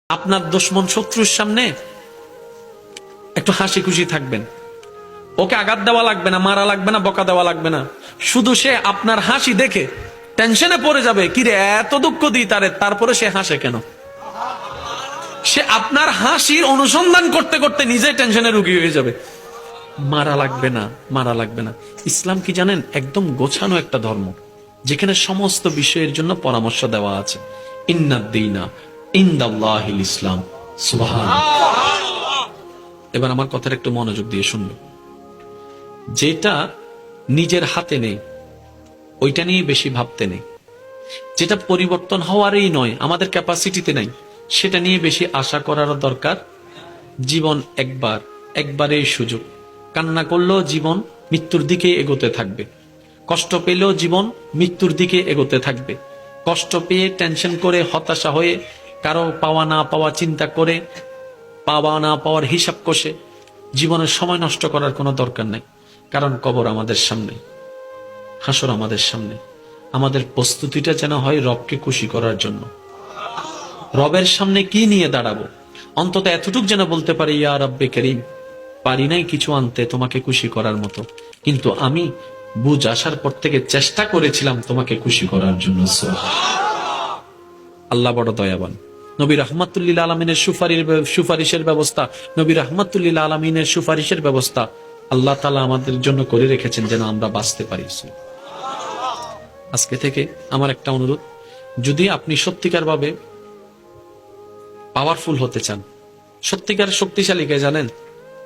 আপনার দুশমন শত্রুর সামনে একটু হাসি খুশি থাকবেন। ওকে আঘাত দেওয়া লাগবে না, মারা লাগবে না, বকা দেওয়া লাগবে না। শুধু সে আপনার হাসি দেখে টেনশনে পড়ে যাবে, কিরে এত দুঃখ দিই তারে, তারপরে সে হাসে কেন? সে আপনার হাসির অনুসন্ধান করতে করতে নিজে টেনশনে রোগী হয়ে যাবে। মারা লাগবে না, মারা লাগবে না। ইসলাম কি জানেন? একদম গোছানো একটা ধর্ম, যেখানে সমস্ত বিষয়ের জন্য পরামর্শ দেওয়া আছে। ইন্নাদ-দীনা ইনদাল্লাহিল ইসলাম। সুবহানাল্লাহ। এবার আমার কথার একটু মনোযোগ দিয়ে শুনবে। যেটা নিজের হাতে নেই ওইটা নিয়ে বেশি ভাবতে নেই। যেটা পরিবর্তন হওয়ারই নয়, আমাদের ক্যাপাসিটিতে নাই, সেটা নিয়ে বেশি আশা করার দরকার। জীবন একবারেই সুযোগ। কান্না করলেও জীবন মৃত্যুর দিকে এগোতে থাকবে, কষ্ট পেলেও জীবন মৃত্যুর দিকে এগোতে থাকবে। কষ্ট পেয়ে টেনশন করে হতাশা হয়ে কারো পাওয়া না পাওয়া চিন্তা করে পাওয়া না পাওয়ার হিসাব কষে জীবনের সময় নষ্ট করার কোনো দরকার নেই। কারণ কবর আমাদের সামনে, হাসর আমাদের সামনে। আমাদের প্রস্তুতিটা যেন হয় রবকে খুশি করার জন্য। রবের সামনে কি নিয়ে দাঁড়াবো? অন্তত এতটুক যেন বলতে পারি, ইয়া রব্বে করিম, পারি নাই কিছু আনতে তোমাকে খুশি করার মতো, কিন্তু আমি বুঝ আসার পর থেকে চেষ্টা করেছিলাম তোমাকে খুশি করার জন্য। আল্লাহ বড় দয়াবান। নবী রাহমাতুল্লিল আলমিনের সুপারিশের ব্যবস্থা, নবী রাহমাতুল্লিল আলমিনের সুপারিশের ব্যবস্থা আল্লাহ তাআলা আমাদের জন্য করে রেখেছেন যেন আমরা বাঁচতে পারি। আজকে থেকে আমার একটা অনুরোধ, যদি আপনি সত্যিকার ভাবে পাওয়ারফুল হতে চান, সত্যিকার শক্তিশালী কে জানেন?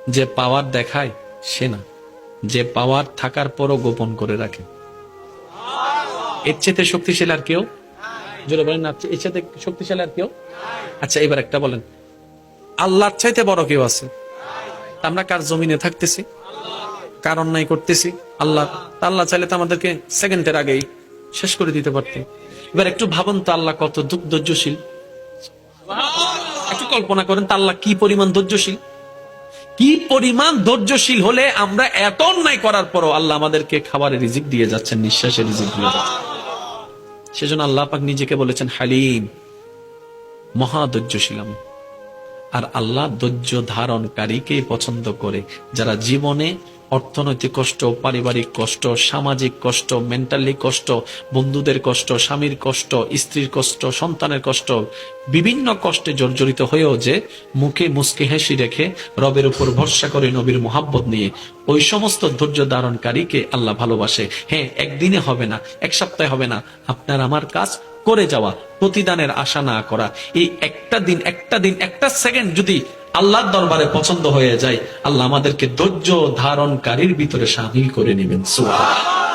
যে পাওয়ার দেখায় সে না, যে পাওয়ার থাকার পরও গোপন করে রাখে। এর চেয়ে শক্তিশালী আর কেউ? জোরে বলেন না, এর চেয়ে শক্তিশালী আর কেউ? আচ্ছা এবার একটা বলেন, আল্লাহর চাইতে বড় কেউ আছে? আমরা কার জমিনে থাকতেছি, কার অন্যায় করতেছি? আল্লাহ। আল্লাহ চাইলে তো আমাদেরকে সেকেন্ডের আগেই শেষ করে দিতে পারতেন। এবার একটু ভাবুন তো, আল্লাহ কত ধৈর্যশীল। একটু কল্পনা করেন তো, আল্লাহ কি পরিমাণ ধৈর্যশীল। কি পরিমাণ ধৈর্যশীল হলে আমরা এত অন্যায় করার পরও আল্লাহ আমাদেরকে খাবারের রিজিক দিয়ে যাচ্ছেন, নিঃশ্বাসের রিজিক দিয়ে যাচ্ছেন। সেজন্য আল্লাহ পাক নিজেকে বলেছেন হালিম, মহা ধৈর্যশীল আমি। আর আল্লাহ ধৈর্য ধারণকারীকে পছন্দ করে, যারা জীবনে অর্থনৈতিক কষ্ট, পারিবারিক কষ্ট, সামাজিক কষ্ট, মেন্টালি কষ্ট, বন্ধুদের কষ্ট, স্বামীর কষ্ট, স্ত্রীর কষ্ট, সন্তানের কষ্ট, বিভিন্ন কষ্টে জর্জরিত হয়েও যে মুখে মুস্কি হাসি রেখে রবের উপর ভরসা করে নবীর মোহাব্বত নিয়ে, ওই সমস্ত ধৈর্য ধারণকারীকে আল্লাহ ভালোবাসে। হ্যাঁ, একদিনে হবে না, এক সপ্তাহে হবে না, আপনার আমার কাজ করে যাওয়া, প্রতিদানের আশা না করা। এই একটা দিন একটা সেকেন্ড যদি আল্লাহর দরবারে পছন্দ হয়ে যায়, আল্লাহ আমাদেরকে ধৈর্য ধারণকারীর ভিতরে শামিল করে নেবেন। সুবহানাল্লাহ।